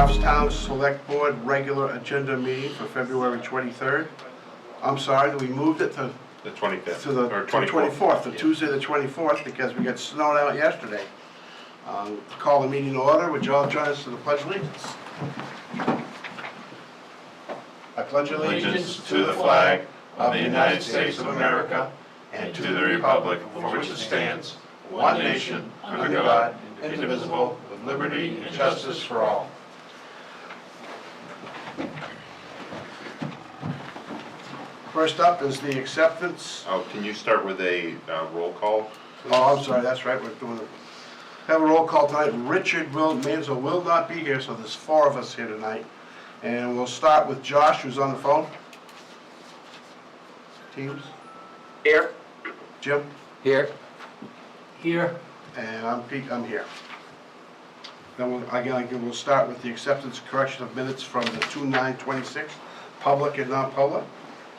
Goffstown Select Board regular agenda meeting for February 23rd. I'm sorry that we moved it to The 25th. to the or 24th, to Tuesday the 24th, because we got snowed out yesterday. Call the meeting to order. Would you all join us to the Pledge of Allegiance? I pledge Allegiance to the flag of the United States of America and to the republic for which it stands, one nation, under God, indivisible, with liberty and justice for all. First up is the acceptance. Oh, can you start with a roll call? Oh, I'm sorry, that's right, we're doing it. Have a roll call tonight. Richard Mansell will not be here, so there's 4 of us here tonight. And we'll start with Josh, who's on the phone. Teams. Here. Jim. Here. Here. And I'm Pete, I'm here. Then we'll start with the acceptance and correction of minutes from the 2/9/26, public and non-public.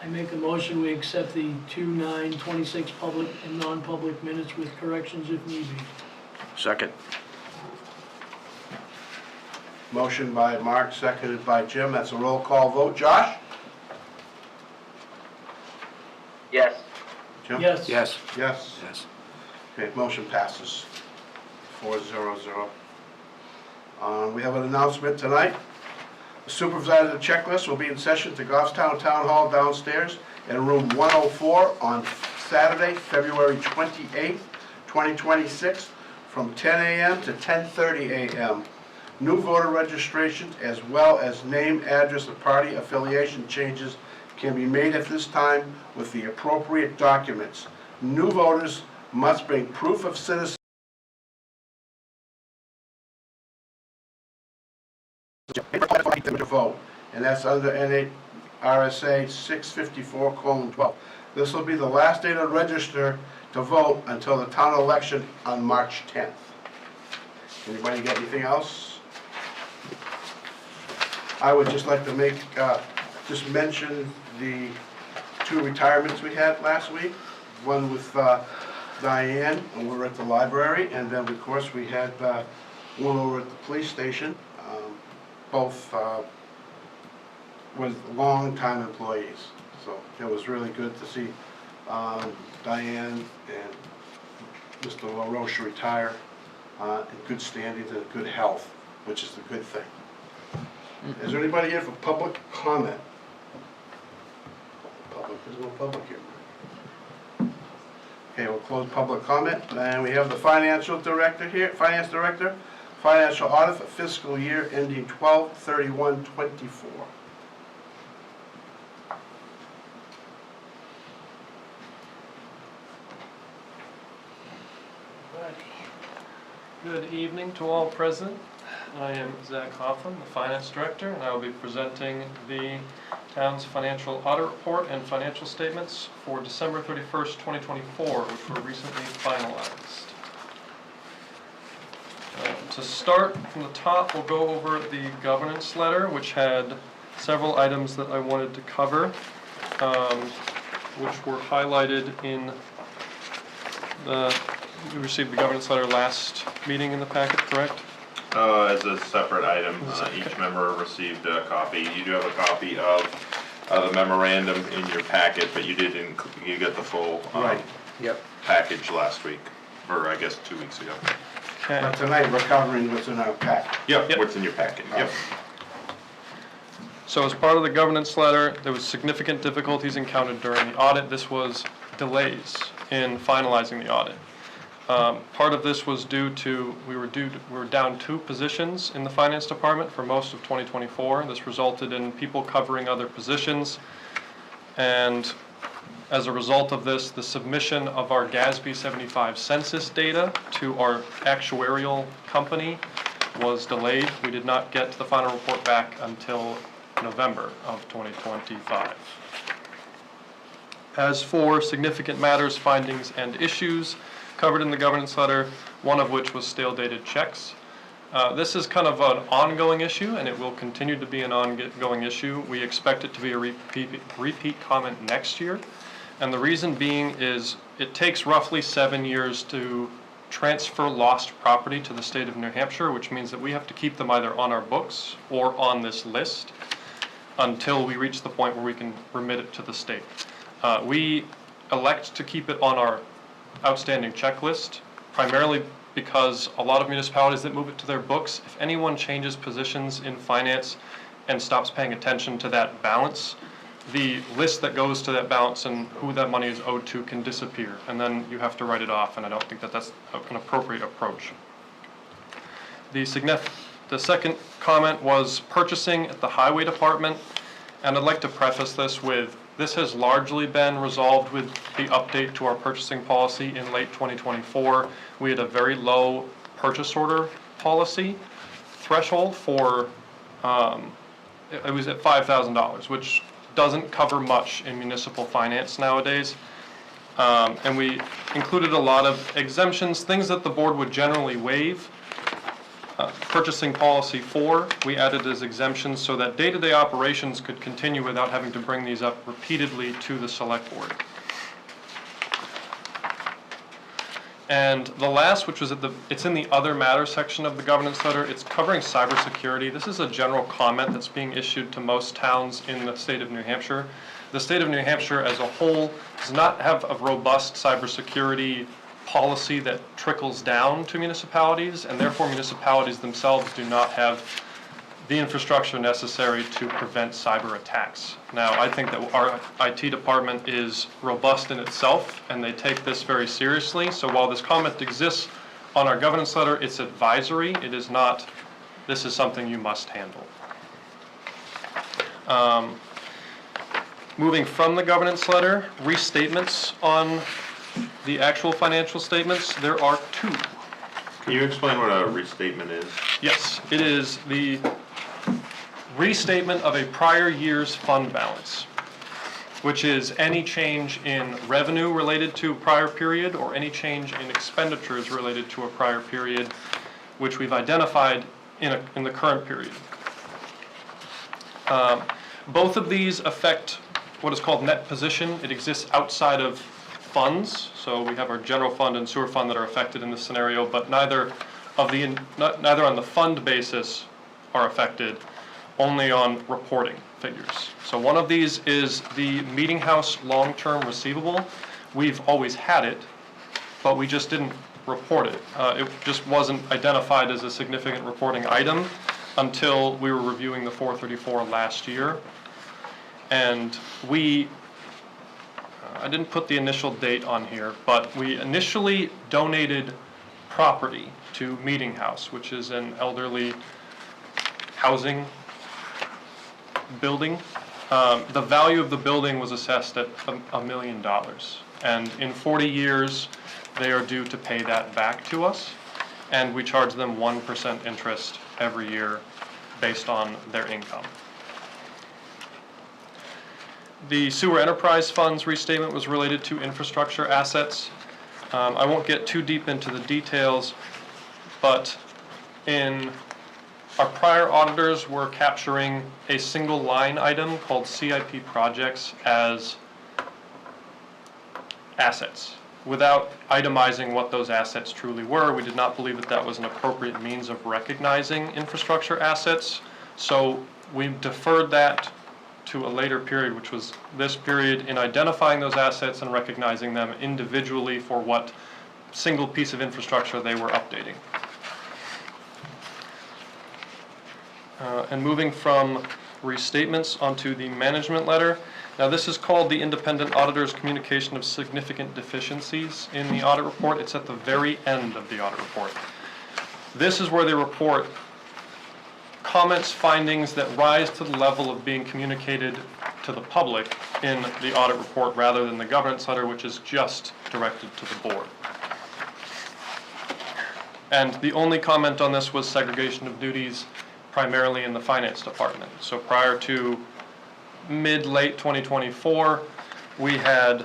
I make a motion, we accept the 2/9/26 public and non-public minutes with corrections if need be. Second. Motion by Mark, seconded by Jim. That's a roll call vote. Josh? Yes. Jim? Yes. Yes. Yes. Yes. Okay, motion passes 4-0-0. We have an announcement tonight. The Supervisor checklist will be in session to Goffstown Town Hall downstairs in room 104 on Saturday, February 28th, 2026, from 10 a.m. to 10:30 a.m. New voter registrations as well as name, address, and party affiliation changes can be made at this time with the appropriate documents. New voters must bring proof of citizenship to vote, and that's under NHRSA 654:12. This will be the last day to register to vote until the town election on March 10th. Anybody got anything else? I would just like to just mention the 2 retirements we had last week. One with Diane, and we were at the library, and then of course we had one over at the police station. Both was long-time employees, so it was really good to see Diane and Mr. LaRoche retire in good standing and good health, which is the good thing. Is there anybody here for public comment? There's no public here. Okay, we'll close public comment, and we have the finance director here, financial audit for fiscal year ending 12/31/24. Good evening to all present. I am Zach Hoffman, the Finance Director, and I will be presenting the town's financial audit report and financial statements for December 31st, 2024, which were recently finalized. To start from the top, we'll go over the governance letter, which had several items that I wanted to cover, which were highlighted in we received the governance letter last meeting in the packet, correct? As a separate item, each member received a copy. You do have a copy of the memorandum in your packet, but you got the full Right. Yep. package last week, or I guess 2 weeks ago. Okay. But tonight, we're covering what's in our pack. Yep, Yep. what's in your packet, yep. So as part of the governance letter, there was significant difficulties encountered during the audit. This was delays in finalizing the audit. Part of this was due to, we were down 2 positions in the finance department for most of 2024. This resulted in people covering other positions. And as a result of this, the submission of our GASB 75 census data to our actuarial company was delayed. We did not get the final report back until November of 2025. As for significant matters, findings, and issues covered in the governance letter, one of which was stale dated checks. This is kind of an ongoing issue, and it will continue to be an ongoing issue. We expect it to be a repeat comment next year. And the reason being is it takes roughly 7 years to transfer lost property to the state of New Hampshire, which means that we have to keep them either on our books or on this list until we reach the point where we can remit it to the state. We elect to keep it on our outstanding checklist, primarily because a lot of municipalities that move it to their books, if anyone changes positions in finance and stops paying attention to that balance, the list that goes to that balance and who that money is owed to can disappear, and then you have to write it off, and I don't think that that's an appropriate approach. The second comment was purchasing at the highway department, and I'd like to preface this with, this has largely been resolved with the update to our purchasing policy in late 2024. We had a very low purchase order policy threshold for, it was at $5,000, which doesn't cover much in municipal finance nowadays. And we included a lot of exemptions, things that the board would generally waive. Purchasing policy 4, we added as exemptions so that day-to-day operations could continue without having to bring these up repeatedly to the select board. And the last, which was it's in the other matters section of the governance letter, it's covering cybersecurity. This is a general comment that's being issued to most towns in the state of New Hampshire. The state of New Hampshire as a whole does not have a robust cybersecurity policy that trickles down to municipalities, and therefore municipalities themselves do not have the infrastructure necessary to prevent cyber attacks. Now, I think that our IT department is robust in itself, and they take this very seriously. So while this comment exists on our governance letter, it's advisory. It is not, this is something you must handle. Moving from the governance letter, restatements on the actual financial statements, there are 2. Can you explain what a restatement is? Yes, it is the restatement of a prior year's fund balance, which is any change in revenue related to a prior period or any change in expenditures related to a prior period, which we've identified in the current period. Both of these affect what is called net position. It exists outside of funds, so we have our general fund and sewer fund that are affected in this scenario, but neither on the fund basis are affected, only on reporting figures. So one of these is the Meeting House long-term receivable. We've always had it, but we just didn't report it. It just wasn't identified as a significant reporting item until we were reviewing the 434 last year. And I didn't put the initial date on here, but we initially donated property to Meeting House, which is an elderly housing building. The value of the building was assessed at $1 million. And in 40 years, they are due to pay that back to us. And we charge them 1% interest every year based on their income. The Sewer Enterprise Fund's restatement was related to infrastructure assets. I won't get too deep into the details, but in our prior auditors were capturing a single line item called CIP projects as assets without itemizing what those assets truly were. We did not believe that that was an appropriate means of recognizing infrastructure assets, so we deferred that to a later period, which was this period, in identifying those assets and recognizing them individually for what single piece of infrastructure they were updating. And moving from restatements onto the management letter. Now this is called the Independent Auditor's Communication of Significant Deficiencies in the audit report. It's at the very end of the audit report. This is where they report comments, findings that rise to the level of being communicated to the public in the audit report rather than the governance letter, which is just directed to the board. And the only comment on this was segregation of duties, primarily in the finance department. So prior to mid-late 2024, we had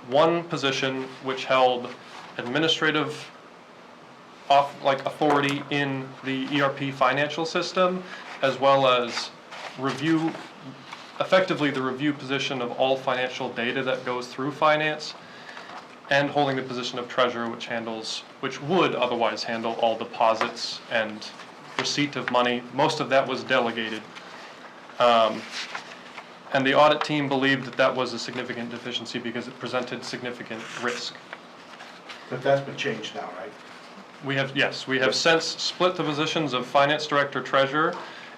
one position which held administrative authority in the ERP financial system, as well as effectively the review position of all financial data that goes through finance. and holding the position of treasurer, which would otherwise handle all deposits and receipt of money. Most of that was delegated. And the audit team believed that that was a significant deficiency because it presented significant risk. But that's been changed now, right? We have since split the positions of finance director, treasurer,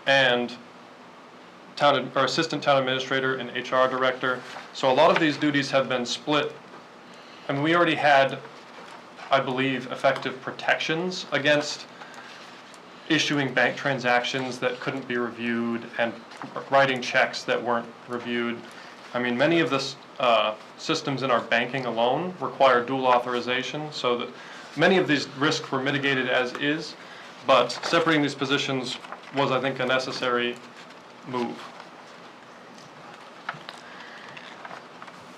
and assistant town administrator and HR director. So a lot of these duties have been split. I mean, we already had, I believe, effective protections against issuing bank transactions that couldn't be reviewed and writing checks that weren't reviewed. I mean, many of the systems in our banking alone require dual authorization, so that many of these risks were mitigated as is, but separating these positions was, I think, a necessary move.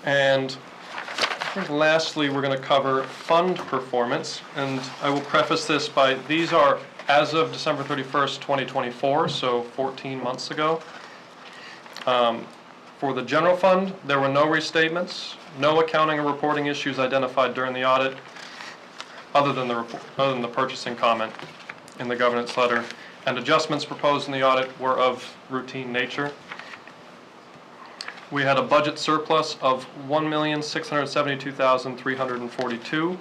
And I think lastly, we're going to cover fund performance, and I will preface this by, these are as of December 31st, 2024, so 14 months ago. For the general fund, there were no restatements, no accounting or reporting issues identified during the audit, other than the purchasing comment in the governance letter, and adjustments proposed in the audit were of routine nature. We had a budget surplus of $1,672,342.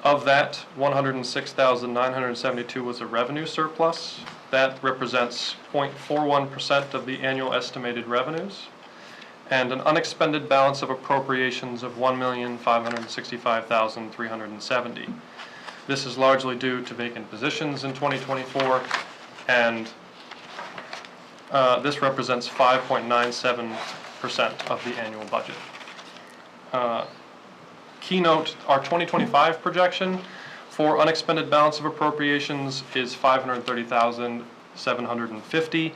Of that, $106,972 was a revenue surplus. That represents 0.41% of the annual estimated revenues, and an unexpended balance of appropriations of $1,565,370. This is largely due to vacant positions in 2024, and this represents 5.97% of the annual budget. Keynote, our 2025 projection for unexpended balance of appropriations is $530,750,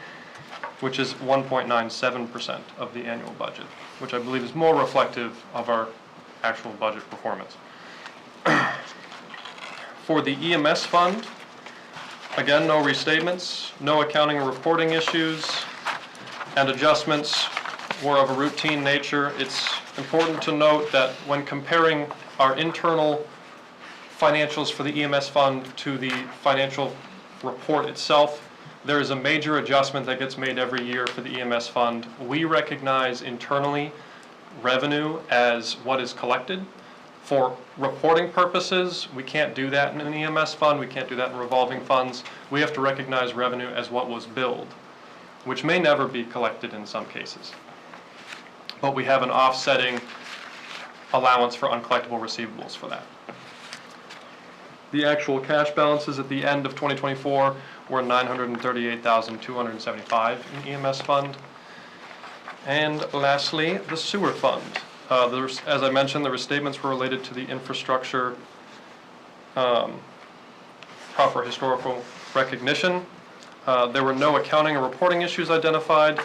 which is 1.97% of the annual budget, which I believe is more reflective of our actual budget performance. For the EMS fund, again, no restatements, no accounting or reporting issues, and adjustments were of a routine nature. It's important to note that when comparing our internal financials for the EMS fund to the financial report itself, there is a major adjustment that gets made every year for the EMS fund. We recognize internally revenue as what is collected. For reporting purposes, we can't do that in an EMS fund, we can't do that in revolving funds. We have to recognize revenue as what was billed, which may never be collected in some cases. But we have an offsetting allowance for uncollectible receivables for that. The actual cash balances at the end of 2024 were $938,275 in EMS fund. And lastly, the sewer fund. As I mentioned, the restatements were related to the infrastructure proper historical recognition. There were no accounting or reporting issues identified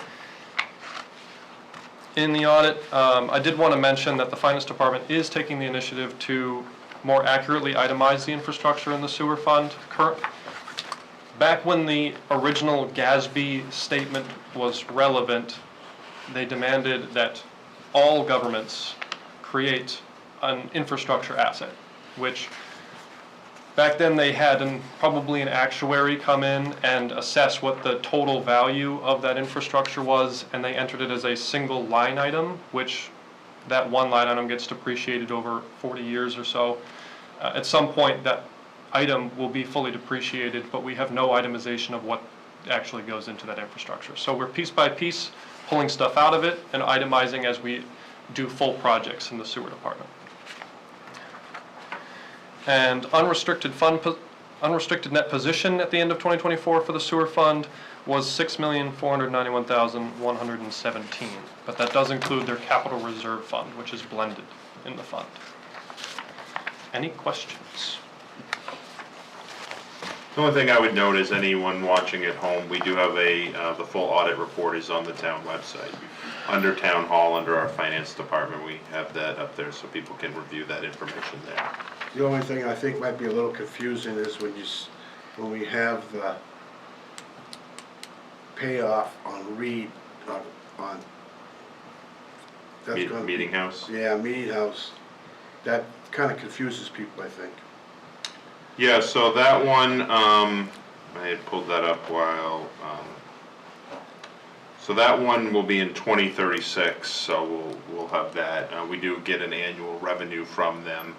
in the audit. I did want to mention that the finance department is taking the initiative to more accurately itemize the infrastructure in the sewer fund. Back when the original GASB statement was relevant, they demanded that all governments create an infrastructure asset, which back then they had probably an actuary come in and assess what the total value of that infrastructure was, and they entered it as a single line item, which that one line item gets depreciated over 40 years or so. At some point that item will be fully depreciated, but we have no itemization of what actually goes into that infrastructure. So we're piece by piece pulling stuff out of it and itemizing as we do full projects in the sewer department. And unrestricted net position at the end of 2024 for the sewer fund was $6,491,117, but that does include their capital reserve fund, which is blended in the fund. Any questions? The only thing I would note is anyone watching at home, we do have the full audit report is on the town website. Under Town Hall, under our finance department, we have that up there so people can review that information there. The only thing I think might be a little confusing is when we have the payoff on Reed, on. That's gonna- Meeting House? Yeah, Meeting House. That kind of confuses people, I think. Yeah, so that one, I had pulled that up while, so that one will be in 2036, so we'll have that. We do get an annual revenue from them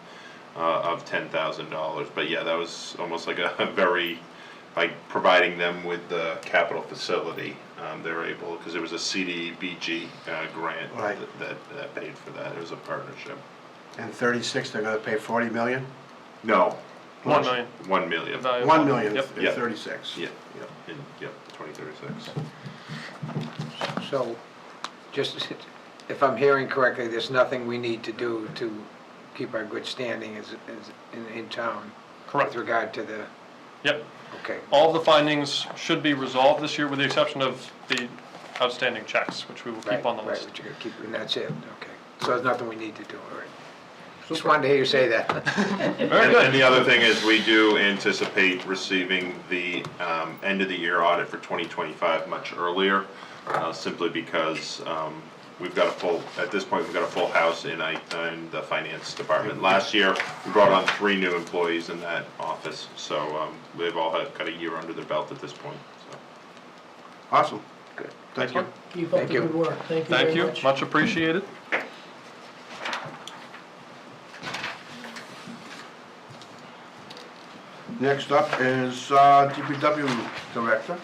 of $10,000, but yeah, that was almost like a very, like providing them with the capital facility. They were able, because there was a CDBG grant Right. that paid for that. It was a partnership. And 36, they're gonna pay 40 million? No, 1 million. 1 million. Value. 1 million Yep. in Yeah. 36. Yeah, yeah, in, yeah, 2036. So, just, if I'm hearing correctly, there's nothing we need to do to keep our good standing as in town? Correct. With regard to the, Yep. okay. All of the findings should be resolved this year with the exception of the outstanding checks, which we will keep on the Right, list. but you're gonna keep, and that's it, okay. So there's nothing we need to do, all right. Just wanted to hear you say that. Very And the good. other thing is, we do anticipate receiving the end of the year audit for 2025 much earlier, simply because we've got a full, at this point, we've got a full house in the finance department. Last year, we brought on 3 new employees in that office, so they've all got a year under their belt at this point, so. Awesome. Good. Thank you. Keep up Thank the you. good work. Thank you Thank very you, much. much appreciated. Next up is DPW Director.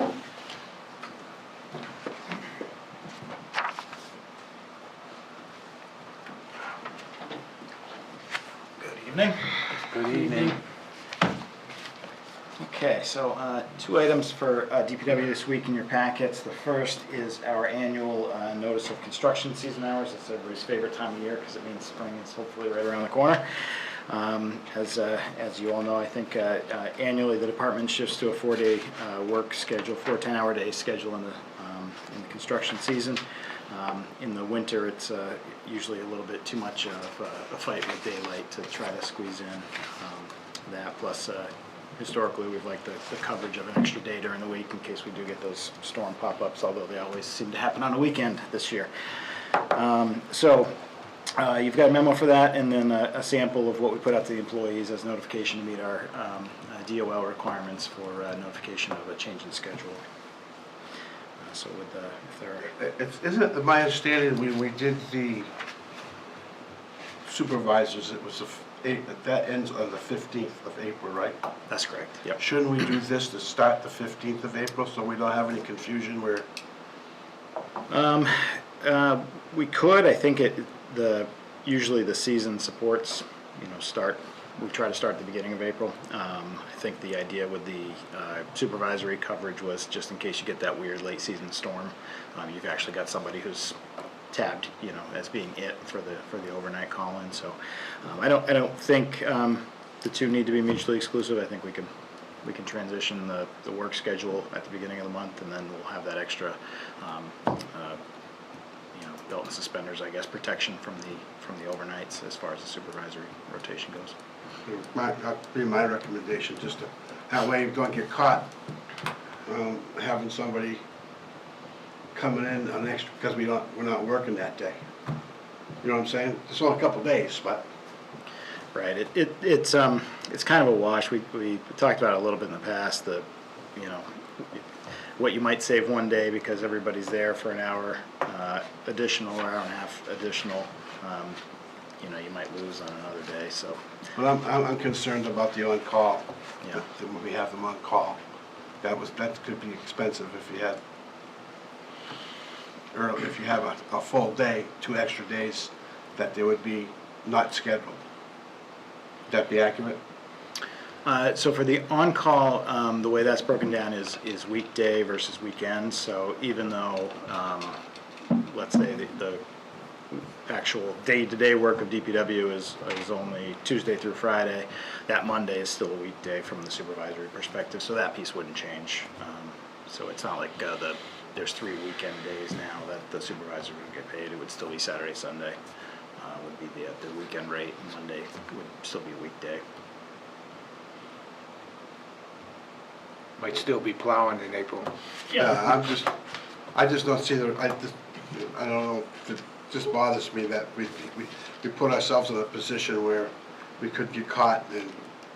Good evening. Good evening. Okay, so 2 items for DPW this week in your packets. The first is our annual notice of construction season hours. It's everybody's favorite time of year because it means spring is hopefully right around the corner. As you all know, I think annually the department shifts to a 4-day work schedule, 4 10-hour day schedule in the construction season. In the winter, it's usually a little bit too much of a fight with daylight to try to squeeze in that. Plus, historically, we've liked the coverage of an extra day during the week in case we do get those storm pop-ups, although they always seem to happen on a weekend this year. You've got a memo for that, and then a sample of what we put out to the employees as notification to meet our DOL requirements for notification of a change in schedule. So with if there are... Isn't it my understanding when we did the supervisors, it was that ends on the 15th of April, right? That's correct, yep. Shouldn't we do this to start the 15th of April so we don't have any confusion where, We could, I think usually the season supports, we try to start at the beginning of April. I think the idea with the supervisory coverage was just in case you get that weird late season storm, you've actually got somebody who's tabbed, as being it for the overnight call-in. So I don't think the two need to be mutually exclusive. I think we can transition the work schedule at the beginning of the month, and then we'll have that extra belt and suspenders, I guess, protection from the overnights as far as the supervisory rotation goes. that'd be my recommendation, just to, that way you don't get caught having somebody coming in on extra, because we're not working that day. You know what I'm saying? It's only a couple days, but. Right. It's kind of a wash. We talked about it a little bit in the past. What you might save one day because everybody's there for an hour additional or hour and a half additional. You might lose on another day. So. But I'm concerned about the on-call. Yeah. That when we have them on call, that could be expensive if you had if you have a full day, 2 extra days that they would be not scheduled. Would that be accurate? So for the on-call, the way that's broken down is weekday versus weekend. So even though, let's say the actual day-to-day work of DPW is only Tuesday through Friday, that Monday is still a weekday from the supervisory perspective. So that piece wouldn't change. So it's not like there's 3 weekend days now that the supervisor would get paid. It would still be Saturday, Sunday would be the weekend rate, and Monday would still be a weekday. Might still be plowing in April. I just don't see I don't know if just bothers me that we put ourselves in a position where we could get caught and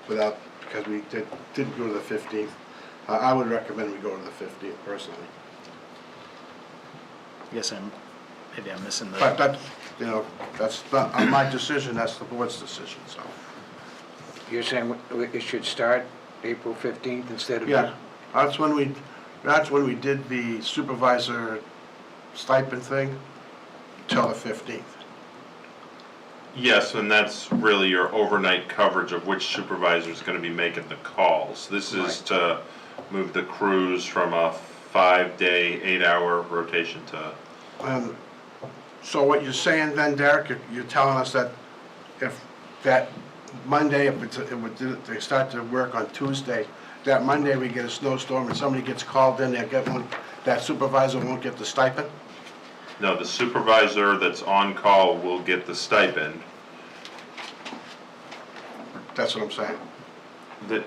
without, because we didn't go to the 15th. I would recommend we go to the 15th personally. Yes, maybe I'm missing the. But that, you know, that's not my decision, that's the board's decision, so. You're saying it should start April 15th instead of? Yeah, that's when we did the supervisor stipend thing till the 15th. Yes, and that's really your overnight coverage of which supervisor is going to be making the calls. This is to move the crews from a 5-day, 8-hour rotation to. So what you're saying then, Derek, you're telling us that if that Monday, they start to work on Tuesday, that Monday we get a snowstorm and somebody gets called in, that supervisor won't get the stipend? No, the supervisor that's on call will get the stipend. That's what I'm saying.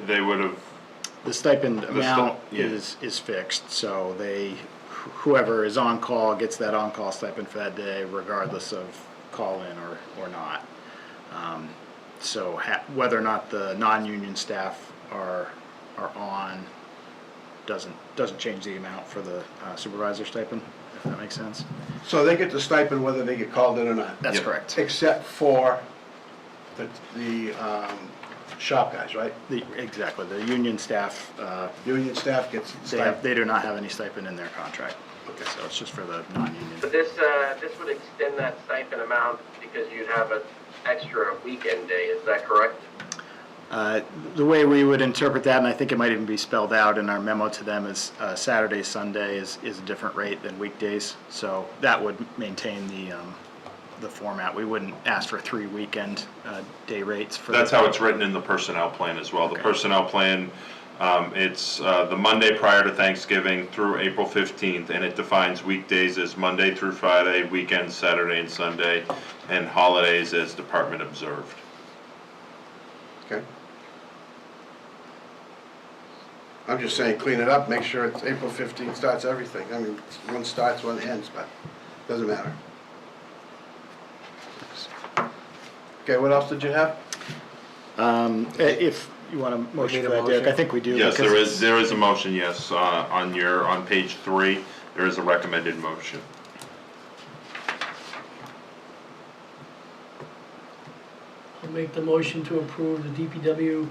They would have. The stipend amount yeah. is fixed, so whoever is on call gets that on-call stipend for that day regardless of call-in or not. So whether or not the non-union staff are on doesn't change the amount for the supervisor stipend, if that makes sense. So they get the stipend whether they get called in or not? That's Yep. correct. Except for the shop guys, right? Exactly, the union staff, Union staff gets stipend. they do not have any stipend in their contract, Okay. so it's just for the non-union. But this would extend that stipend amount because you'd have an extra weekend day, is that correct? The way we would interpret that, and I think it might even be spelled out in our memo to them, is Saturday, Sunday is a different rate than weekdays. So that would maintain the format. We wouldn't ask for 3 weekend day rates for. That's how it's written in the personnel plan as well. The Okay. personnel plan, it's the Monday prior to Thanksgiving through April 15th, and it defines weekdays as Monday through Friday, weekends Saturday and Sunday, and holidays as department observed. Okay. I'm just saying, clean it up, make sure it's April 15th starts everything. I mean, one starts, one ends, but doesn't matter. Okay, what else did you have? If you want a motion need for a that, Derek, motion? I think we do. Yes, because there is a motion, yes, on page 3, there is a recommended motion. I'll make the motion to approve the DPW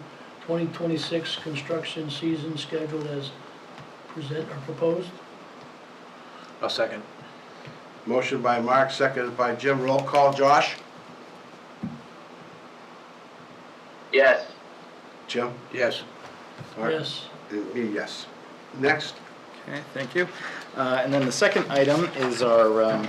2026 construction season schedule as proposed. I'll second. Motion by Mark, seconded by Jim. Roll call, Josh? Yes. Jim? Yes. Mark? Yes. And me, yes. Next. Okay, thank you. And then the second item is our,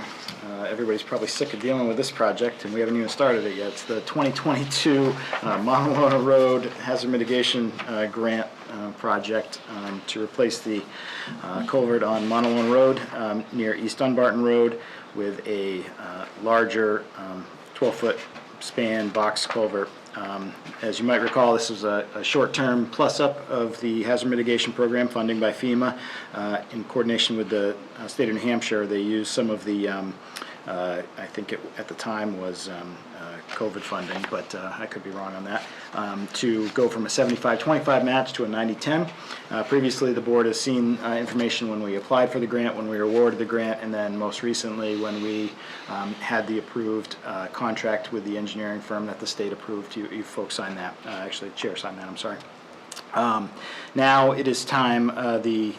everybody's probably sick of dealing with this project, and we haven't even started it yet. It's the 2022 Montelona Road Hazard Mitigation Grant project to replace the culvert on Montelona Road near East Dunbarton Road with a larger 12-foot span box culvert. As you might recall, this was a short-term plus-up of the hazard mitigation program funding by FEMA. In coordination with the state of New Hampshire, they used some of the, I think at the time was COVID funding, but I could be wrong on that, to go from a 75-25 match to a 90-10. Previously, the board has seen information when we applied for the grant, when we were awarded the grant, and then most recently when we had the approved contract with the engineering firm that the state approved. You folks signed that. Actually, the chair signed that, I'm sorry. Now it is time, the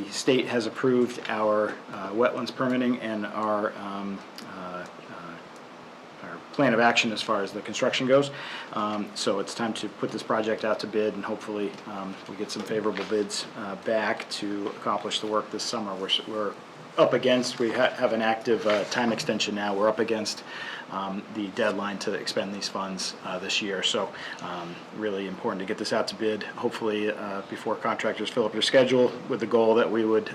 state has approved our wetlands permitting and our plan of action as far as the construction goes. So it's time to put this project out to bid, and hopefully we get some favorable bids back to accomplish the work this summer. We're up against, we have an active time extension now. We're up against the deadline to expend these funds this year. So really important to get this out to bid, hopefully before contractors fill up their schedule, with the goal that we would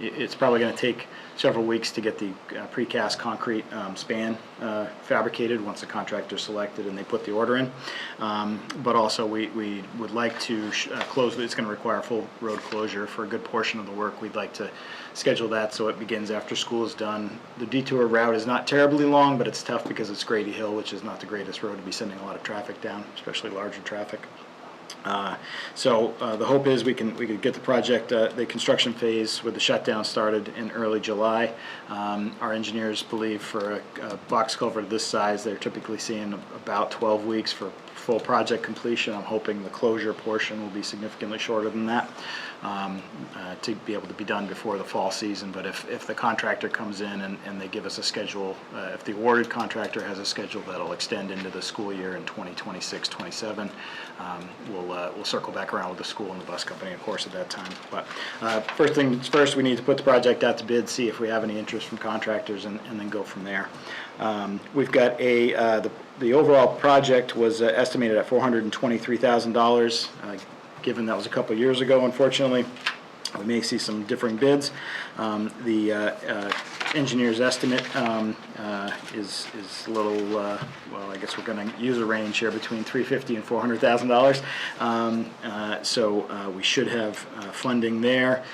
it's probably going to take several weeks to get the precast concrete span fabricated once the contractor's selected and they put the order in. But also, we would like to close, it's going to require full road closure for a good portion of the work. We'd like to schedule that so it begins after school is done. The detour route is not terribly long, but it's tough because it's Grady Hill, which is not the greatest road to be sending a lot of traffic down, especially larger traffic. So the hope is we could get the project, the construction phase with the shutdown started in early July. Our engineers believe for a box culvert of this size, they're typically seeing about 12 weeks for full project completion. I'm hoping the closure portion will be significantly shorter than that to be able to be done before the fall season. But if the contractor comes in and they give us a schedule, if the awarded contractor has a schedule that'll extend into the school year in 2026-27, we'll circle back around with the school and the bus company, of course, at that time. But first things first, we need to put the project out to bid, see if we have any interest from contractors, and then go from there. We've got the overall project was estimated at $423,000. Given that was a couple years ago, unfortunately, we may see some differing bids. The engineer's estimate is a little, well, I guess we're going to use a range here between $350,000 and $400,000. So we should have funding there,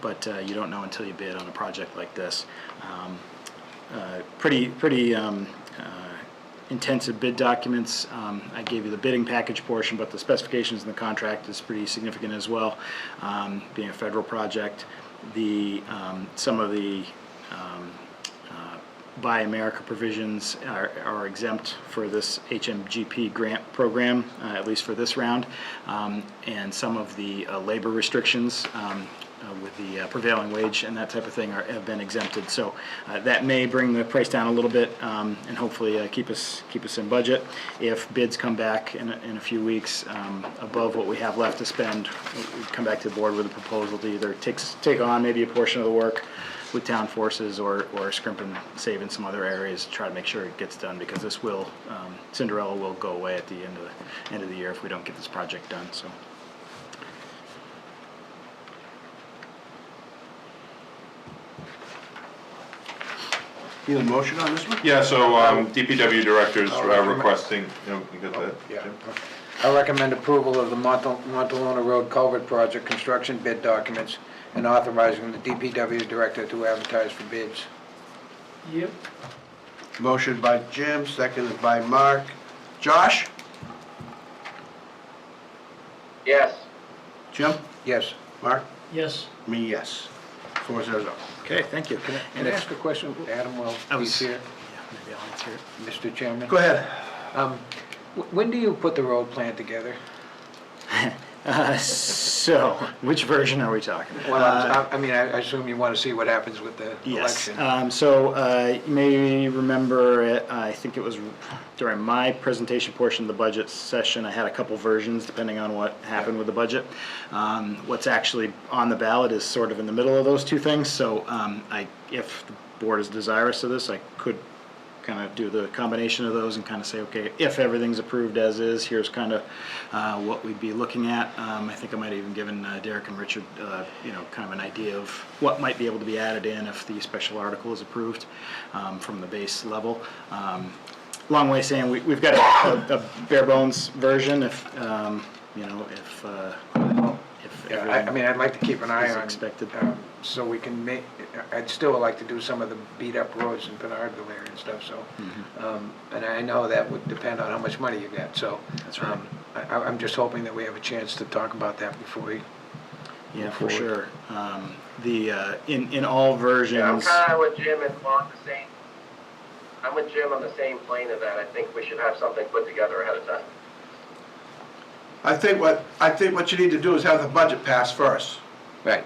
but you don't know until you bid on a project like this. Pretty intensive bid documents. I gave you the bidding package portion, but the specifications in the contract is pretty significant as well. Being a federal project, some of the Buy America provisions are exempt for this HMGP grant program, at least for this round, and some of the labor restrictions with the prevailing wage and that type of thing have been exempted. So that may bring the price down a little bit and hopefully keep us in budget. If bids come back in a few weeks above what we have left to spend, we come back to the board with a proposal to either take on maybe a portion of the work with town forces or scrimp and save in some other areas to try to make sure it gets done, because this will Cinderella will go away at the end of the year if we don't get this project done. So. Need a motion on this one? Yeah, so DPW directors requesting, you got that? Yeah. I recommend approval of the Montelona Road Culvert Project construction bid documents and authorizing the DPW director to advertise for bids. Yep. Motion by Jim, seconded by Mark. Josh? Yes. Jim? Yes. Mark? Yes. Me, yes. 4-0. Okay, thank you. Can I ask a question, Adam, while he's here? Yeah, maybe I'll answer it. Mr. Chairman? Go ahead. When do you put the road plan together? So, which version are we talking about? Well, I mean, I assume you want to see what happens with the Yes. election. You may remember, I think it was during my presentation portion of the budget session, I had a couple versions depending on what happened with the budget. What's actually on the ballot is sort of in the middle of those two things. So if the board is desirous of this, I could kind of do the combination of those and kind of say, okay, if everything's approved as is, here's kind of what we'd be looking at. I think I might have even given Derek and Richard, kind of an idea of what might be able to be added in if the special article is approved from the base level. Long way saying we've got a bare bones version if Yeah, I mean, I'd like to keep an eye is on, expected. So we can make, I'd still like to do some of the beat up roads in Bernardville area and stuff, so. And I know that would depend on how much money you get, so. That's right. I'm just hoping that we have a chance to talk about that before we. Yeah, move for forward. sure. In all versions. Yeah, I'm kind of with Jim and along the same. I'm with Jim on the same plane of that. I think we should have something put together ahead of time. I think what you need to do is have the budget passed first. Right.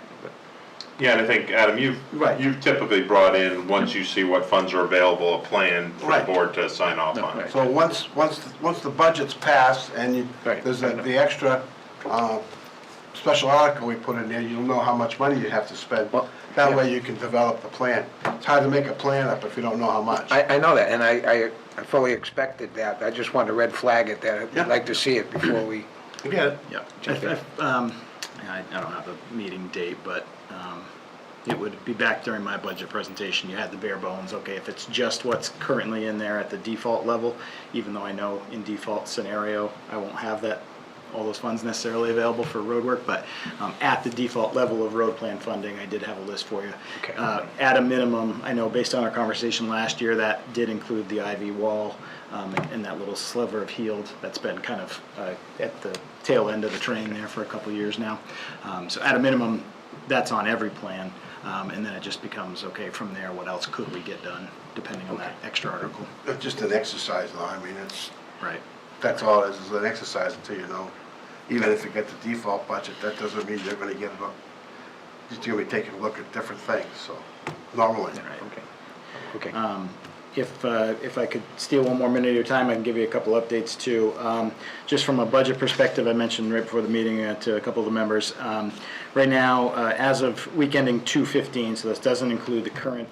Yeah, and I think, Adam, you've typically brought in, once you see what funds are available, a plan for the Right. board to sign off on. right. So once the budget's passed and Right. there's the extra special article we put in there, you'll know how much money you have to spend. Well, That yeah. way you can develop the plan. It's hard to make a plan up if you don't know how much. I know that, and I fully expected that. I just wanted to red flag it, that Yeah. I'd like to see it before we. You get it? Yeah. Okay. I don't have the meeting date, but it would be back during my budget presentation. You had the bare bones, okay, if it's just what's currently in there at the default level, even though I know in default scenario, I won't have all those funds necessarily available for road work, but at the default level of road plan funding, I did have a list for you. Okay. At a minimum, I know based on our conversation last year, that did include the ivy wall and that little sliver of healed that's been kind of at the tail end of the train there for a couple of years now. So at a minimum, that's on every plan, and then it just becomes, okay, from there, what else could we get done, depending on that extra article. It's just an exercise though, I mean, Right. that's all it is an exercise until you know. Even if you get the default budget, that doesn't mean you're gonna get it up. You're gonna be taking a look at different things, so, normally. Okay. Okay. If I could steal one more minute of your time, I can give you a couple updates too. Just from a budget perspective, I mentioned right before the meeting to a couple of the members. Right now, as of week ending 2/15, so this doesn't include the current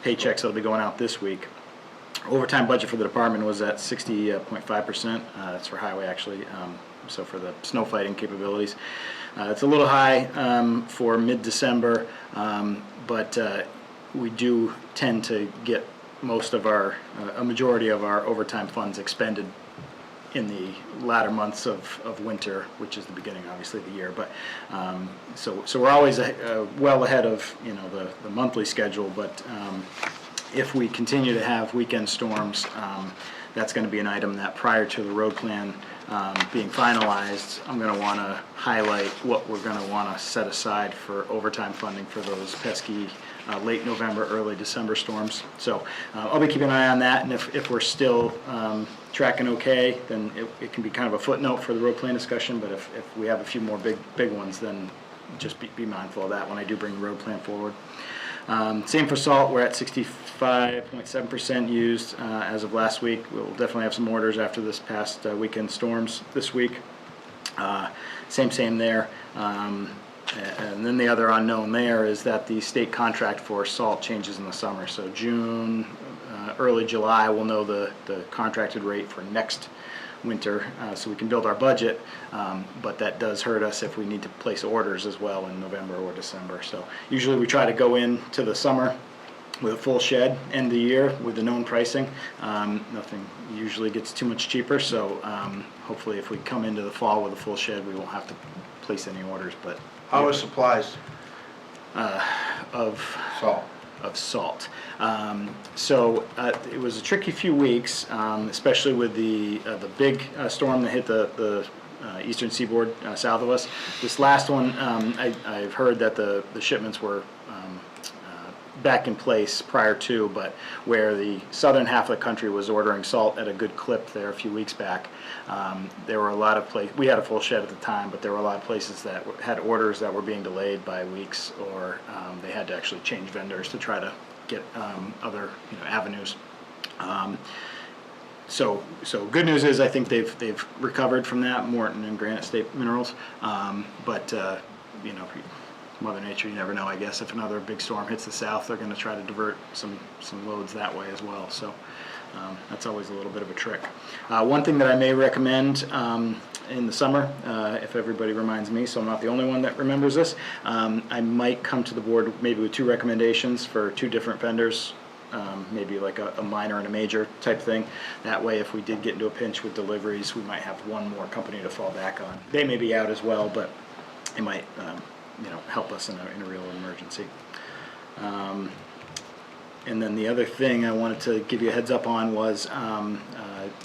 paychecks that'll be going out this week. Overtime budget for the department was at 60.5%. That's for highway actually, so for the snow fighting capabilities. It's a little high for mid-December, but we do tend to get most of a majority of our overtime funds expended in the latter months of winter, which is the beginning, obviously, of the year. But so we're always well ahead of the monthly schedule. But if we continue to have weekend storms, that's going to be an item that prior to the road plan being finalized, I'm going to want to highlight what we're going to want to set aside for overtime funding for those pesky late November, early December storms. So I'll be keeping an eye on that, and if we're still tracking okay, then it can be kind of a footnote for the road plan discussion, but if we have a few more big ones, then just be mindful of that when I do bring the road plan forward. Same for salt, we're at 65.7% used as of last week. We'll definitely have some orders after this past weekend storms this week. Same there. And then the other unknown there is that the state contract for salt changes in the summer. So June, early July, we'll know the contracted rate for next winter, so we can build our budget, but that does hurt us if we need to place orders as well in November or December. So usually we try to go into the summer with a full shed, end of the year with the known pricing. Nothing usually gets too much cheaper, so hopefully if we come into the fall with a full shed, we won't have to place any orders. But How are supplies of salt? Salt. So it was a tricky few weeks, especially with the big storm that hit the eastern seaboard south of us. This last one, I've heard that the shipments were back in place prior to, but where the southern half of the country was ordering salt at a good clip there a few weeks back, there were a lot of places, we had a full shed at the time, but there were a lot of places that had orders that were being delayed by weeks, or they had to actually change vendors to try to get other avenues. So good news is I think they've recovered from that, Morton and Granite State Minerals, but Mother Nature, you never know, I guess. If another big storm hits the south, they're going to try to divert some loads that way as well. So that's always a little bit of a trick. One thing that I may recommend in the summer, if everybody reminds me, so I'm not the only one that remembers this, I might come to the board maybe with 2 recommendations for 2 different vendors, maybe like a minor and a major type thing. That way, if we did get into a pinch with deliveries, we might have one more company to fall back on. They may be out as well, but it might help us in a real emergency. And then the other thing I wanted to give you a heads up on was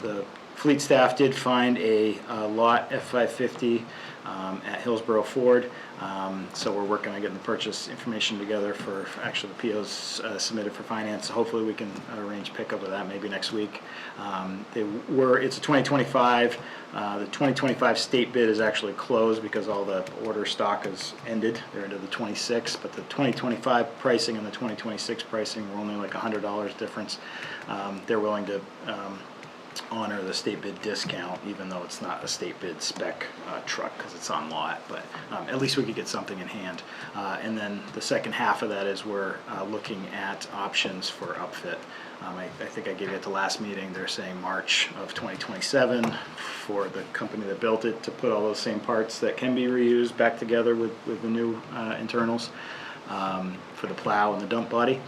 the fleet staff did find a lot F-550 at Hillsborough Ford. So we're working on getting the purchase information together for actually the POs submitted for finance. So hopefully we can arrange pickup of that maybe next week. It's a 2025. The 2025 state bid is actually closed because all the order stock is ended. They're into the 26, but the 2025 pricing and the 2026 pricing were only like $100 difference. They're willing to honor the state bid discount, even though it's not a state bid spec truck because it's on lot, but at least we could get something in hand. And then the second half of that is we're looking at options for upfit. I think I gave you at the last meeting, they're saying March of 2027 for the company that built it to put all those same parts that can be reused back together with the new internals for the plow and the dump body.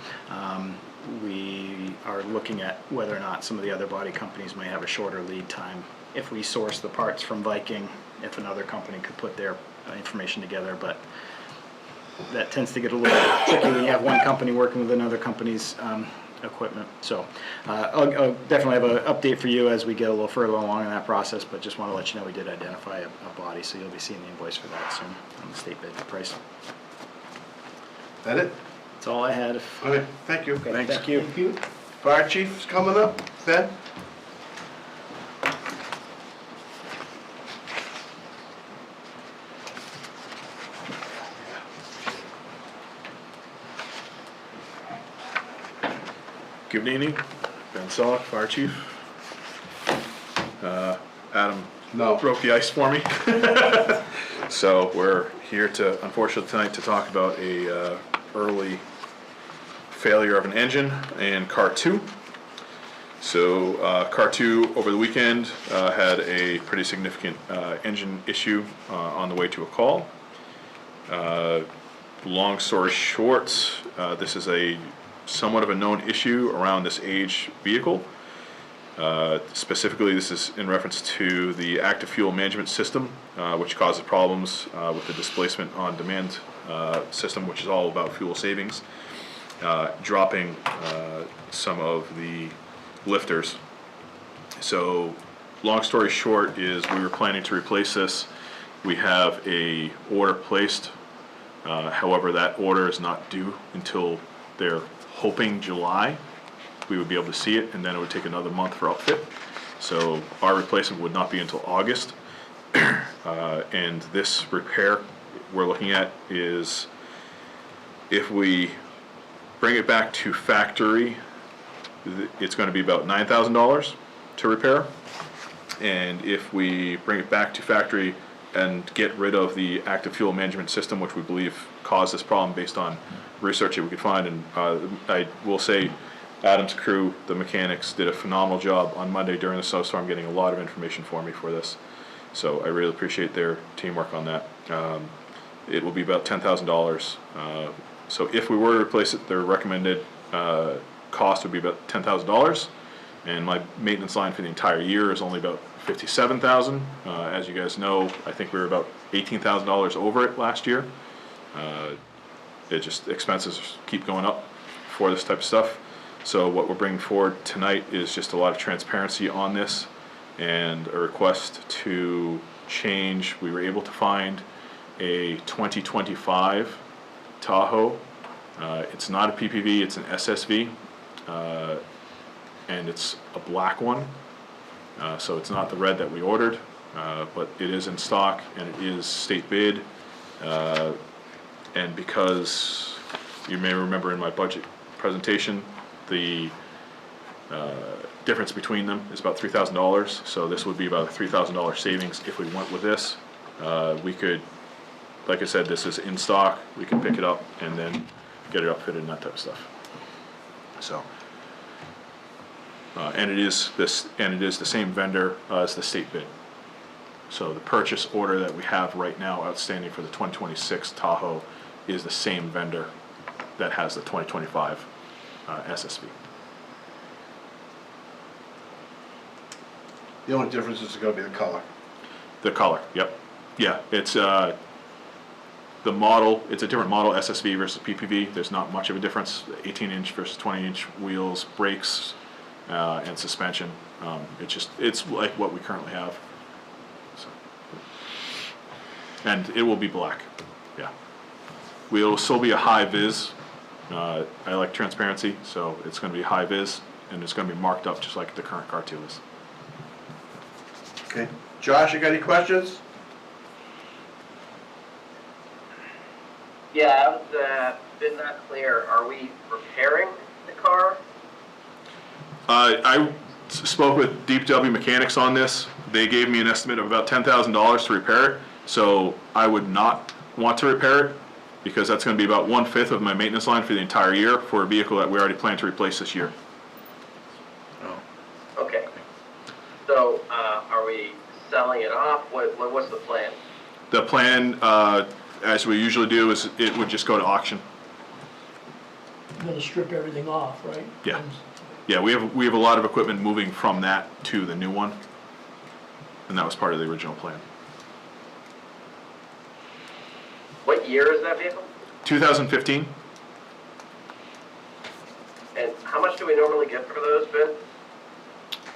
We are looking at whether or not some of the other body companies may have a shorter lead time. If we source the parts from Viking, if another company could put their information together, but that tends to get a little tricky when you have one company working with another company's equipment. So I'll definitely have an update for you as we get a little further along in that process, but just want to let you know we did identify a body, so you'll be seeing the invoice for that soon on the state bid price. That it? That's all I had. Okay, thank you. Okay, thank you. Thank you. Fire chief's coming up, Ben? Good evening, Ben Solak, Fire Chief. Adam No. broke the ice for me. So we're here to, unfortunately tonight, to talk about a early failure of an engine in car 2. So car 2 over the weekend had a pretty significant engine issue on the way to a call. Long story short, this is a somewhat of a known issue around this age vehicle. Specifically, this is in reference to the active fuel management system, which causes problems with the displacement on demand system, which is all about fuel savings, dropping some of the lifters. So long story short is we were planning to replace this. We have a order placed. However, that order is not due until they're hoping July. We would be able to see it, and then it would take another month for upfit. So our replacement would not be until August. And this repair we're looking at is, if we bring it back to factory, it's going to be about $9,000 to repair. And if we bring it back to factory and get rid of the active fuel management system, which we believe caused this problem based on research that we could find, and I will say Adam's crew, the mechanics, did a phenomenal job on Monday during the snowstorm getting a lot of information for me for this. So I really appreciate their teamwork on that. It will be about $10,000. So if we were to replace it, their recommended cost would be about $10,000. And my maintenance line for the entire year is only about $57,000. As you guys know, I think we were about $18,000 over it last year. It just, expenses keep going up for this type of stuff. So what we're bringing forward tonight is just a lot of transparency on this and a request to change. We were able to find a 2025 Tahoe. It's not a PPV, it's an SSV, and it's a black one. So it's not the red that we ordered, but it is in stock and it is state bid. And because you may remember in my budget presentation, the difference between them is about $3,000. So this would be about a $3,000 savings if we went with this. We could, like I said, this is in stock. We can pick it up and then get it upfitted and that type of stuff. So, and it is the same vendor as the state bid. So the purchase order that we have right now outstanding for the 2026 Tahoe is the same vendor that has the 2025 SSV. The only difference is going to be the color. The color, yep. Yeah, it's the model, it's a different model, SSV versus PPV. There's not much of a difference, 18-inch versus 20-inch wheels, brakes, and suspension. It's like what we currently have. So. And it will be black, yeah. We'll still be a high vis. I like transparency, so it's going to be high vis, and it's going to be marked up just like the current car 2 is. Okay. Josh, you got any questions? Yeah, I was a bit not clear. Are we repairing the car? Spoke with DPW mechanics on this. They gave me an estimate of about $10,000 to repair it. So I would not want to repair it because that's going to be about 1/5 of my maintenance line for the entire year for a vehicle that we already plan to replace this year. Okay. So, are we selling it off? What's the plan? The plan, as we usually do, is it would just go to auction. You're gonna strip everything off, right? Yeah. Yeah, we have a lot of equipment moving from that to the new one, and that was part of the original plan. What year is that vehicle? 2015? And how much do we normally get for those, Ben?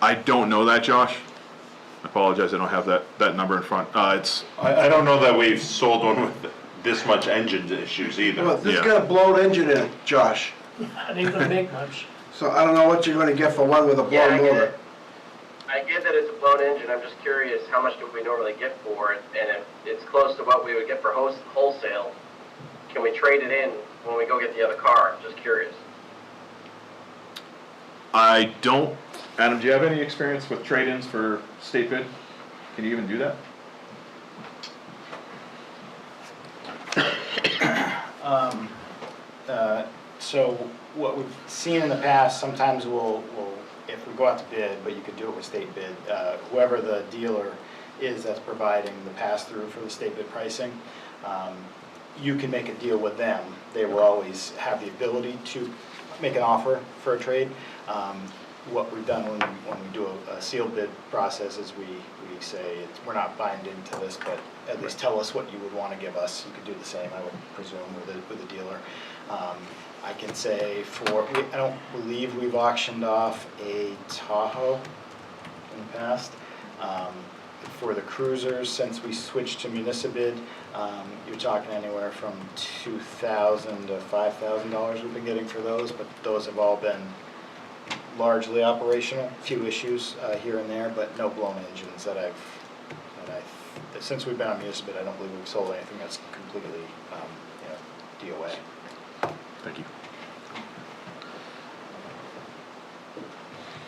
I don't know that, Josh. I apologize, I don't have that number in front. It's, I don't know that we've sold one with this much engine issues Well, either. this Yeah. got a blown engine in it, Josh. It ain't gonna make much. So I don't know what you're gonna get for one with a Yeah, blown I get motor. it. I get that it's a blown engine. I'm just curious, how much do we normally get for it? And if it's close to what we would get for wholesale, can we trade it in when we go get the other car? Just curious. I don't, Adam, do you have any experience with trade-ins for state bid? Can you even do that? So what we've seen in the past, sometimes we'll, if we go out to bid, but you could do it with state bid, whoever the dealer is that's providing the pass-through for the state bid pricing, you can make a deal with them. They will always have the ability to make an offer for a trade. What we've done when we do a sealed bid process is we say, we're not buying into this, but at least tell us what you would want to give us. You could do the same, I would presume, with the dealer. I can say I don't believe we've auctioned off a Tahoe in the past. For the cruisers, since we switched to municipal, you're talking anywhere from $2,000 to $5,000 we've been getting for those, but those have all been largely operational. A few issues here and there, but no blown engines that since we've been on municipal, I don't believe we've sold anything that's completely, DOA. Thank you.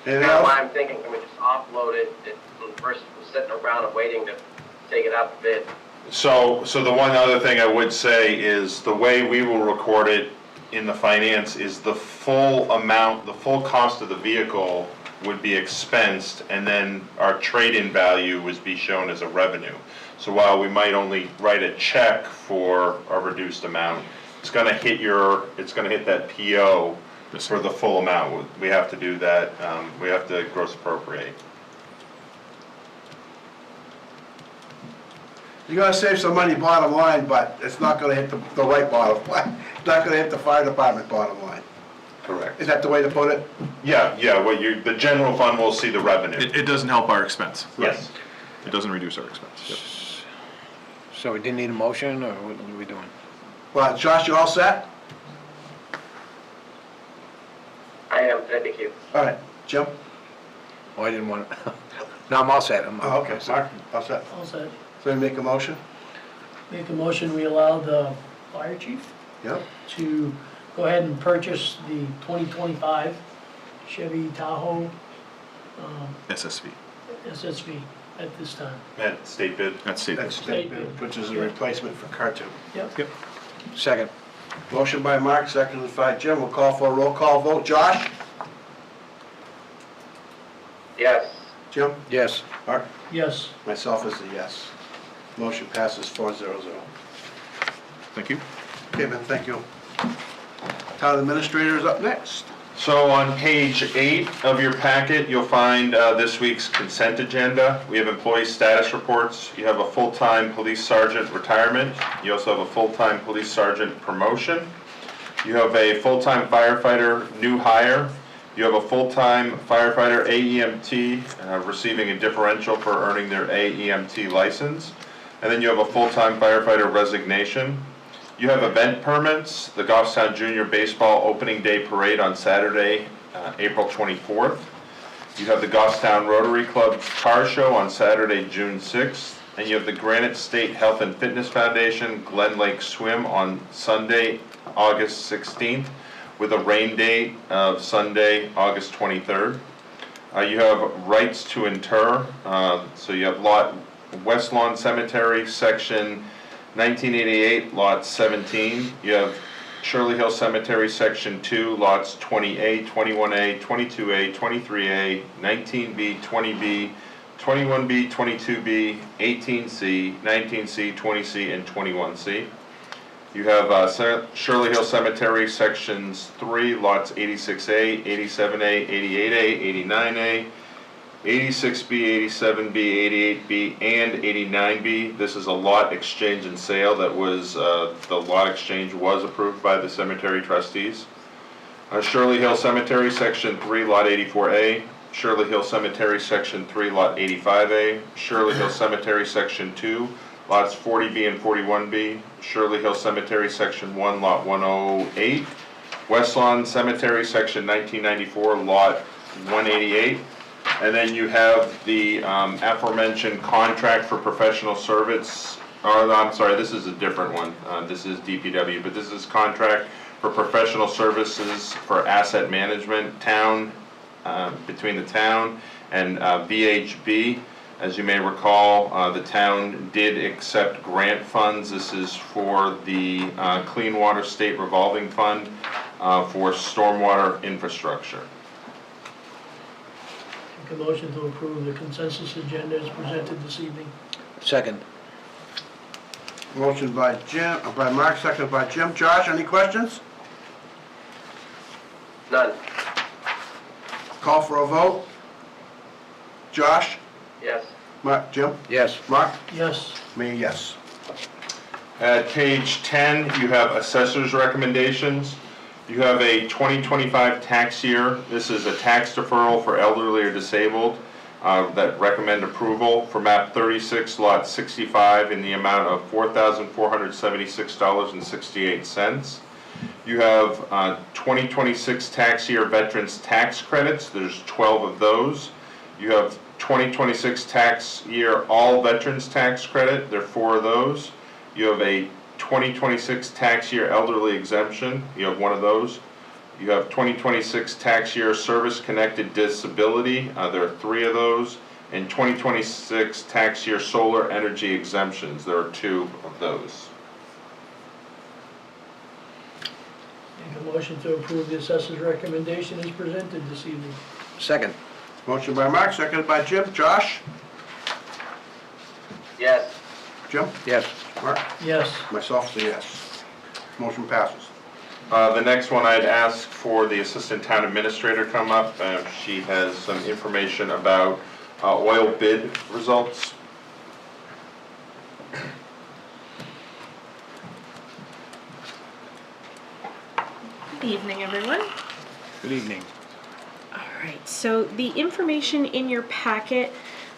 Anything That's else? why I'm thinking, can we just offload it versus sitting around and waiting to take it out to bid? So the one other thing I would say is the way we will record it in the finance is the full amount, the full cost of the vehicle would be expensed, and then our trade-in value would be shown as a revenue. So while we might only write a check for a reduced amount, it's gonna hit that PO for the full amount. We have to do that, we have to gross appropriate. You're gonna save some money bottom line, but it's not gonna hit the right bottom line. It's not gonna hit the fire department bottom line. Correct. Is that the way to put it? Yeah, the general fund will see the revenue. It doesn't help our expense. Yes. It doesn't reduce our expense. Yep. So we didn't need a motion, or what are we doing? Well, Josh, you all set? I am, thank you. All right, Jim? Oh, I didn't want to, no, I'm all set. Oh, okay, Mark, all set. All set. So we make a motion? Make a motion, we allow the fire chief Yep. to go ahead and purchase the 2025 Chevy Tahoe SSV. SSV at this time. At state bid. That's state. That's state bid, which is a replacement for car two. Yep. Second. Motion by Mark, seconded by Jim. We'll call for a roll call vote. Josh? Yes. Jim? Yes. Mark? Yes. Myself is a yes. Motion passes 4-0. Thank you. Okay, man, thank you. Town administrator is up next. So on page 8 of your packet, you'll find this week's consent agenda. We have employee status reports. You have a full-time police sergeant retirement. You also have a full-time police sergeant promotion. You have a full-time firefighter new hire. You have a full-time firefighter AEMT receiving a differential for earning their AEMT license. And then you have a full-time firefighter resignation. You have event permits, the Goffstown Junior Baseball Opening Day Parade on Saturday, April 24th. You have the Goffstown Rotary Club Car Show on Saturday, June 6th. And you have the Granite State Health and Fitness Foundation Glen Lake Swim on Sunday, August 16th, with a rain date of Sunday, August 23rd. You have rights to inter, so you have West Lawn Cemetery, section 1988, lot 17. You have Shirley Hill Cemetery, section 2, lots 20A, 21A, 22A, 23A, 19B, 20B, 21B, 22B, 18C, 19C, 20C, and 21C. You have Shirley Hill Cemetery, sections 3, lots 86A, 87A, 88A, 89A, 86B, 87B, 88B, and 89B. This is a lot exchange and sale that was, the lot exchange was approved by the cemetery trustees. Shirley Hill Cemetery, section 3, lot 84A. Shirley Hill Cemetery, section 3, lot 85A. Shirley Hill Cemetery, section 2, lots 40B and 41B. Shirley Hill Cemetery, section 1, lot 108. West Lawn Cemetery, section 1994, lot 188. And then you have the aforementioned contract for professional service, I'm sorry, this is a different one. This is DPW, but this is contract for professional services for asset management, between the town and VHB. As you may recall, the town did accept grant funds. This is for the Clean Water State Revolving Fund for stormwater infrastructure. Make a motion to approve the consensus agenda as presented this evening. Second. Motion by Mark, seconded by Jim. Josh, any questions? None. Call for a vote. Josh? Yes. Mark? Jim? Yes. Mark? Yes. Me, yes. At page 10, you have assessor's recommendations. You have a 2025 tax year. This is a tax deferral for elderly or disabled that recommend approval for map 36, lot 65 in the amount of $4,476.68. You have 2026 tax year veterans tax credits. There's 12 of those. You have 2026 tax year all veterans tax credit. There are 4 of those. You have a 2026 tax year elderly exemption. You have 1 of those. You have 2026 tax year service-connected disability. There are 3 of those. And 2026 tax year solar energy exemptions. There are 2 of those. Make a motion to approve the assessor's recommendation as presented this evening. Second. Motion by Mark, seconded by Jim. Josh? Yes. Jim? Yes. Mark? Yes. Myself, say yes. Motion passes. The next one, I'd ask for the Assistant Town Administrator to come up. She has some information about oil bid results. Good evening, everyone. Good evening. All right, so the information in your packet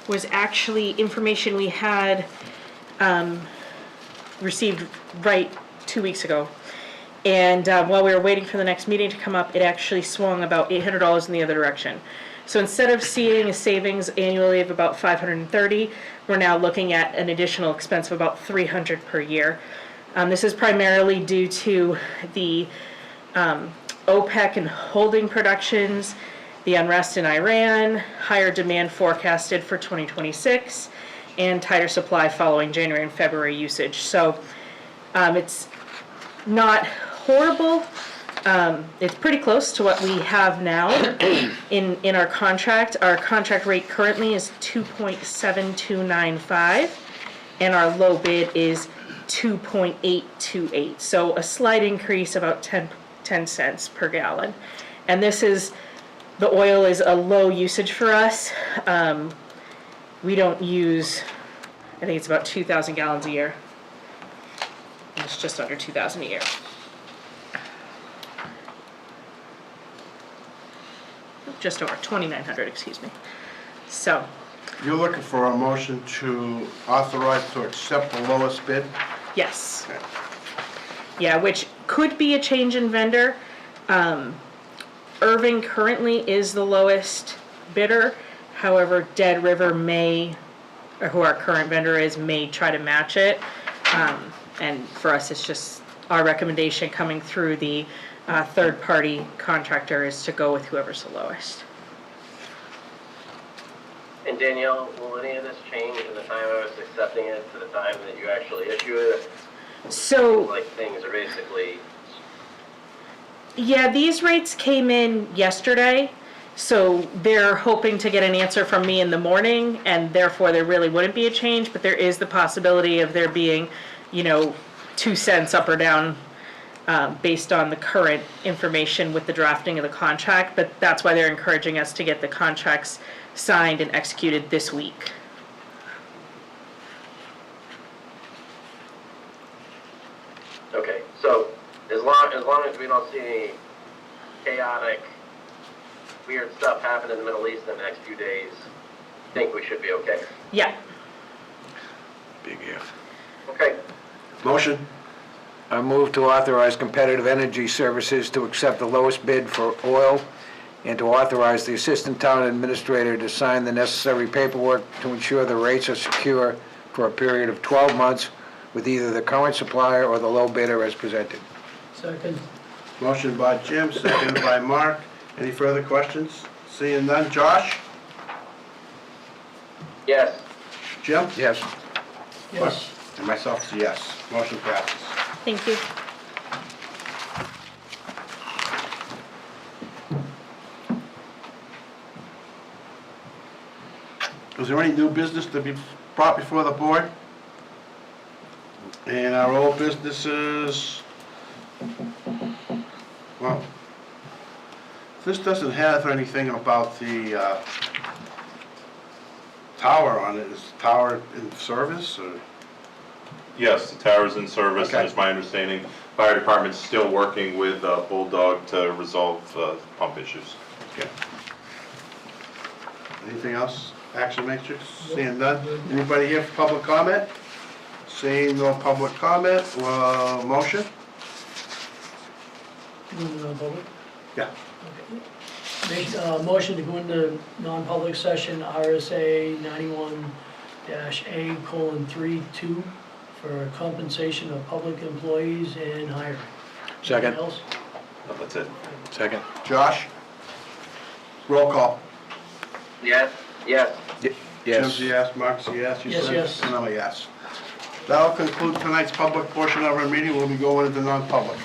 was actually information we had received right 2 weeks ago. And while we were waiting for the next meeting to come up, it actually swung about $800 in the other direction. So instead of seeing a savings annually of about $530, we're now looking at an additional expense of about $300 per year. This is primarily due to the OPEC and holding productions, the unrest in Iran, higher demand forecasted for 2026, and tighter supply following January and February usage. So it's not horrible. It's pretty close to what we have now in our contract. Our contract rate currently is 2.7295, and our low bid is 2.828. So a slight increase, about 10 cents per gallon. And this is, the oil is a low usage for us. We don't use, I think it's about 2,000 gallons a year. It's just under 2,000 a year. Just over 2,900, excuse me. So, You're looking for a motion to authorize to accept the lowest bid? yes. Okay. Yeah, which could be a change in vendor. Irving currently is the lowest bidder. However, Dead River may, or who our current vendor is, may try to match it. And for us, it's just our recommendation coming through the third-party contractor is to go with whoever's the lowest. And Danielle, will any of this change in the time I was accepting it to the time that you actually issue it? So, Like things are basically, yeah, these rates came in yesterday, so they're hoping to get an answer from me in the morning, and therefore there really wouldn't be a change, but there is the possibility of there being, 2 cents up or down based on the current information with the drafting of the contract, but that's why they're encouraging us to get the contracts signed and executed this week. okay, so as long as we don't see any chaotic, weird stuff happen in the Middle East in the next few days, I think we should be okay. Yeah. Big if. Okay, Motion? I move to authorize Competitive Energy Services to accept the lowest bid for oil and to authorize the Assistant Town Administrator to sign the necessary paperwork to ensure the rates are secure for a period of 12 months with either the current supplier or the low bidder as presented. Second. Motion by Jim, seconded by Mark. Any further questions? Seeing none. Josh? yes, Jim? Yes. Yes. And myself is yes. Motion passes. Thank you. Is there any new business to be brought before the board? And our old businesses, well, this doesn't have anything about the tower on it. Is the tower in service or? Yes, the tower's in service, Okay. and it's my understanding, fire department's still working with Bulldog to resolve pump issues. Okay. Anything else? Action matrix? Seeing none. Anybody here for public comment? Seeing no public comment, motion? Go into non-public. Yeah. Motion to go into non-public session, RSA 91-A:32 for compensation of public employees and hiring. Second. Anything else? No, that's it. Second. Josh? Roll call. yes, yes. Jim's a yes, Mark's a yes, you Yes, said? yes. And I'm a yes. That'll conclude tonight's public portion of our meeting. We'll be going into non-public.